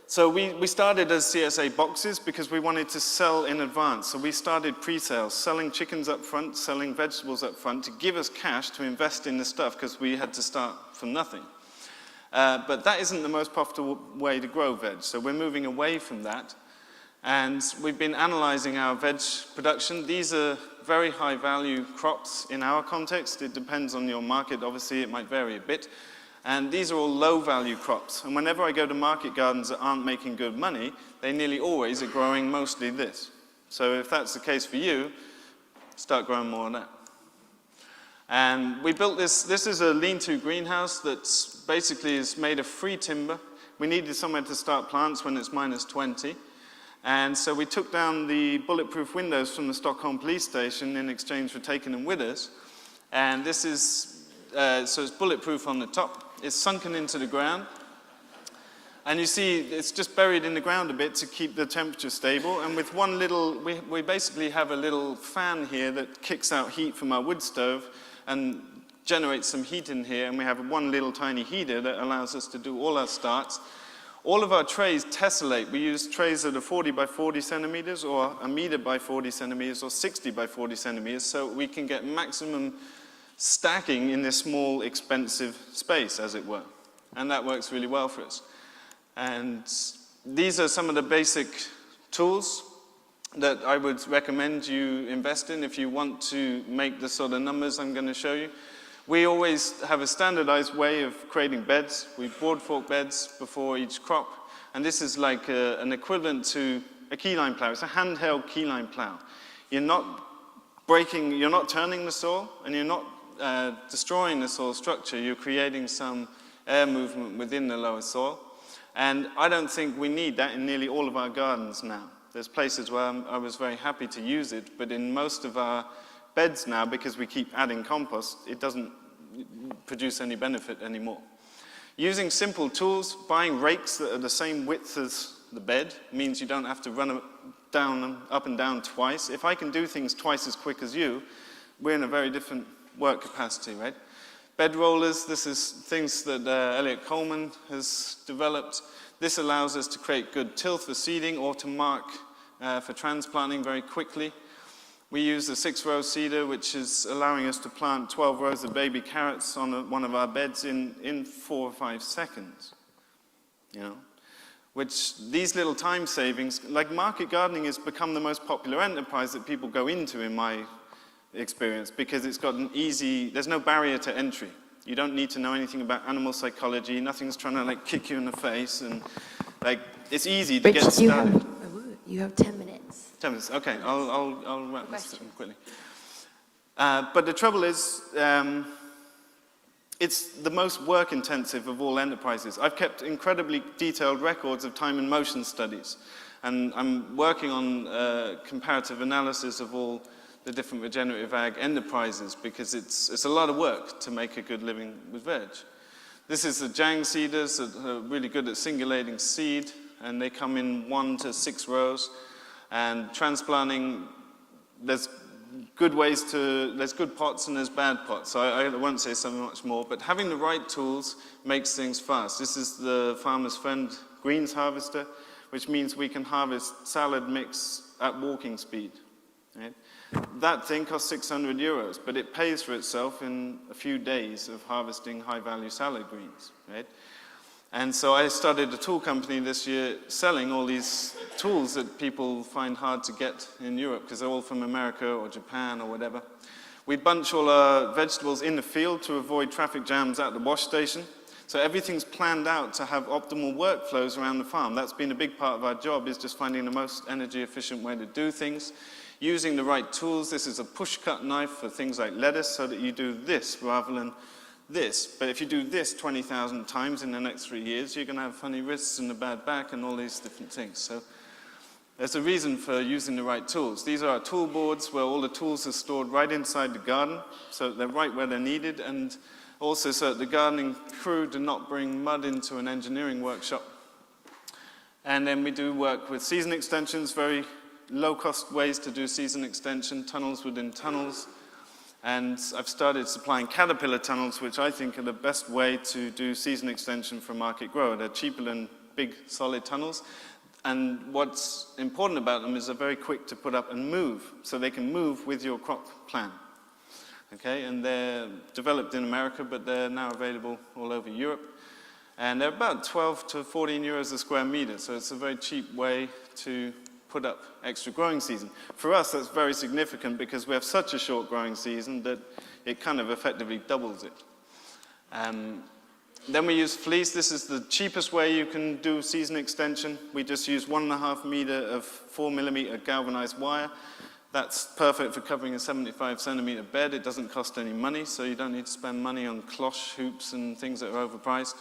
So we started as CSA boxes because we wanted to sell in advance. So we started pre-sales, selling chickens up front, selling vegetables up front to give us cash to invest in the stuff, because we had to start from nothing. But that isn't the most profitable way to grow veg. So we're moving away from that. And we've been analyzing our veg production. These are very high value crops in our context. It depends on your market. Obviously, it might vary a bit. And these are all low-value crops. And whenever I go to market gardens that aren't making good money, they nearly always are growing mostly this. So if that's the case for you, start growing more of that. And we built this. This is a lean-to greenhouse that basically is made of free timber. We needed somewhere to start plants when it's -20. And so we took down the bulletproof windows from the Stockholm police station in exchange for taking them with us. And this is, so it's bulletproof on the top. It's sunken into the ground. And you see, it's just buried in the ground a bit to keep the temperature stable. And with one little, we basically have a little fan here that kicks out heat from our wood stove and generates some heat in here. And we have one little tiny heater that allows us to do all our starts. All of our trays tessellate. We use trays that are 40 by 40 centimeters, or a meter by 40 centimeters, or 60 by 40 centimeters, so we can get maximum stacking in this small, expensive space, as it were. And that works really well for us. And these are some of the basic tools that I would recommend you invest in if you want to make the sort of numbers I'm going to show you. We always have a standardized way of creating beds. We board fork beds before each crop. And this is like an equivalent to a keyline plow. It's a handheld keyline plow. You're not turning the soil, and you're not destroying the soil structure. You're creating some air movement within the lower soil. And I don't think we need that in nearly all of our gardens now. There's places where I was very happy to use it, but in most of our beds now, because we keep adding compost, it doesn't produce any benefit anymore. Using simple tools, buying rakes that are the same width as the bed means you don't have to run up and down twice. If I can do things twice as quick as you, we're in a very different work capacity, right? Bed rollers, this is things that Elliot Coleman has developed. This allows us to create good tilth for seeding or to mark for transplanting very quickly. We use the 6-row seeder, which is allowing us to plant 12 rows of baby carrots on one of our beds in 4 or 5 seconds. You know, which these little time savings, like market gardening has become the most popular enterprise that people go into in my experience, because it's got there's no barrier to entry. You don't need to know anything about animal psychology. Nothing's trying to like kick you in the face, and like it's easy to get started. You have 10 minutes. 10 minutes. Okay, I'll wrap this quickly. But the trouble is, it's the most work-intensive of all enterprises. I've kept incredibly detailed records of time and motion studies, and I'm working on comparative analysis of all the different regenerative ag enterprises, because it's a lot of work to make a good living with veg. This is the Jang seeders that are really good at singulating seed, and they come in 1 to 6 rows. And transplanting, there's good ways to, there's good pots and there's bad pots. So I won't say so much more, but having the right tools makes things fast. This is the Farmer's Friend greens harvester, which means we can harvest salad mix at walking speed. Right? That thing costs 600 euros, but it pays for itself in a few days of harvesting high-value salad greens. Right? And so I started a tool company this year selling all these tools that people find hard to get in Europe because they're all from America or Japan or whatever. We bunch all our vegetables in the field to avoid traffic jams at the wash station. So everything's planned out to have optimal workflows around the farm. That's been a big part of our job, is just finding the most energy efficient way to do things. Using the right tools. This is a push-cut knife for things like lettuce so that you do this rather than this. But if you do this 20,000 times in the next 3 years, you're going to have funny wrists and a bad back and all these different things. So there's a reason for using the right tools. These are our tool boards where all the tools are stored right inside the garden, so they're right where they're needed, and also so that the gardening crew do not bring mud into an engineering workshop. And then we do work with season extensions, very low-cost ways to do season extension, tunnels within tunnels. And I've started supplying Caterpillar tunnels, which I think are the best way to do season extension for market grower. They're cheaper than big, solid tunnels. And what's important about them is they're very quick to put up and move, so they can move with your crop plan. Okay, and they're developed in America, but they're now available all over Europe. And they're about 12 to 14 euros a square meter, so it's a very cheap way to put up extra growing season. For us, that's very significant because we have such a short growing season that it kind of effectively doubles it. Then we use fleece. This is the cheapest way you can do season extension. We just use 1.5 meter of 4mm galvanized wire. That's perfect for covering a 75 centimeter bed. It doesn't cost any money, so you don't need to spend money on cloche hoops and things that are overpriced.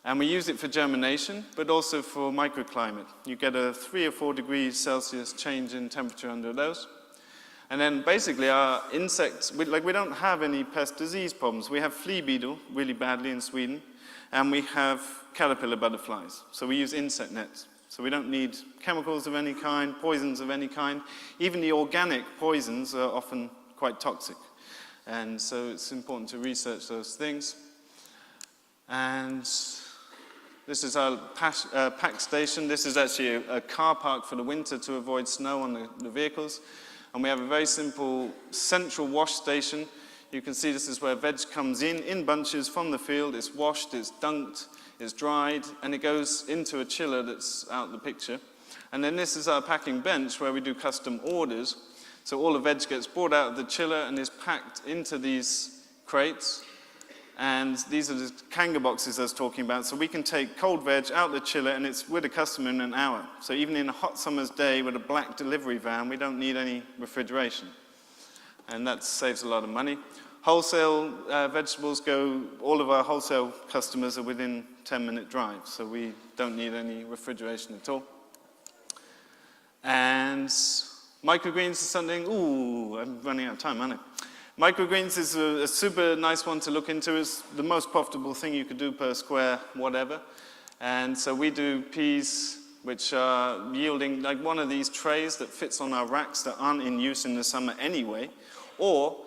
And we use it for germination, but also for microclimate. You get a 3 or 4 degrees Celsius change in temperature under those. And then basically our insects, we don't have any pest disease problems. We have flea beetle really badly in Sweden, and we have caterpillar butterflies. So we use insect nets. So we don't need chemicals of any kind, poisons of any kind. Even the organic poisons are often quite toxic. And so it's important to research those things. And this is our pack station. This is actually a car park for the winter to avoid snow on the vehicles. And we have a very simple central wash station. You can see this is where veg comes in bunches from the field. It's washed, it's dunked, it's dried, and it goes into a chiller that's out the picture. And then this is our packing bench where we do custom orders. So all the veg gets brought out of the chiller and is packed into these crates. And these are the Kanga boxes I was talking about. So we can take cold veg out the chiller and it's with a customer in an hour. So even in a hot summer's day with a black delivery van, we don't need any refrigeration. And that saves a lot of money. Wholesale vegetables all of our wholesale customers are within 10-minute drive. So we don't need any refrigeration at all. And microgreens is something, I'm running out of time, aren't I? Microgreens is a super nice one to look into. It's the most profitable thing you could do per square whatever. And so we do peas, which are yielding like one of these trays that fits on our racks that aren't in use in the summer anyway. Or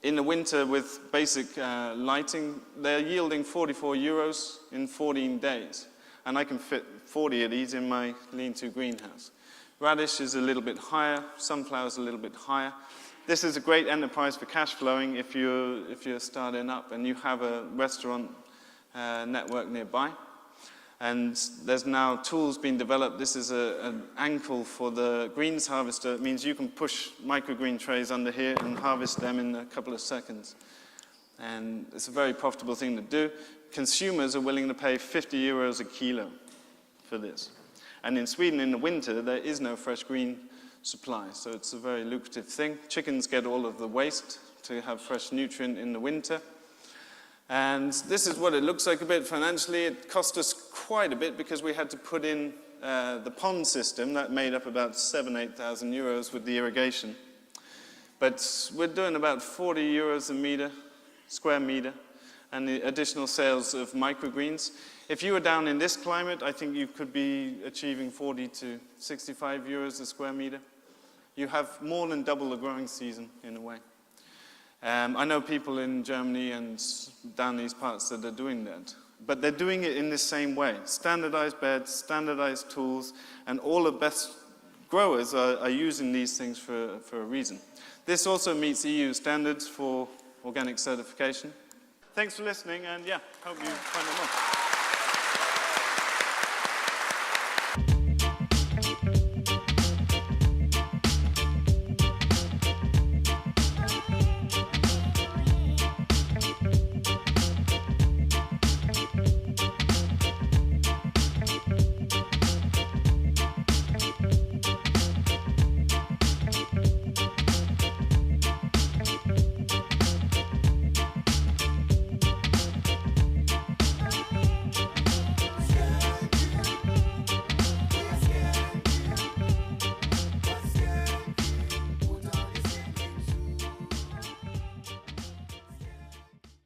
in the winter with basic lighting, they're yielding 44 euros in 14 days. And I can fit 40 of these in my lean-to greenhouse. Radish is a little bit higher, sunflower's a little bit higher. This is a great enterprise for cash flowing if you're starting up and you have a restaurant network nearby. And there's now tools being developed. This is an ankle for the greens harvester. It means you can push microgreen trays under here and harvest them in a couple of seconds. And it's a very profitable thing to do. Consumers are willing to pay 50 euros a kilo for this. And in Sweden in the winter, there is no fresh green supply, so it's a very lucrative thing. Chickens get all of the waste to have fresh nutrient in the winter. And this is what it looks like a bit financially. It cost us quite a bit because we had to put in the pond system. That made up about 7,000 to 8,000 euros with the irrigation. But we're doing about 40 euros a meter, square meter, and the additional sales of microgreens. If you were down in this climate, I think you could be achieving 40 to 65 euros a square meter. you have more than double the growing season in a way. I know people in Germany and down these parts that are doing that, but they're doing it in the same way. Standardized beds, standardized tools, and all the best growers are using these things for a reason. This also meets EU standards for organic certification. Thanks for listening, and yeah, hope you find it more.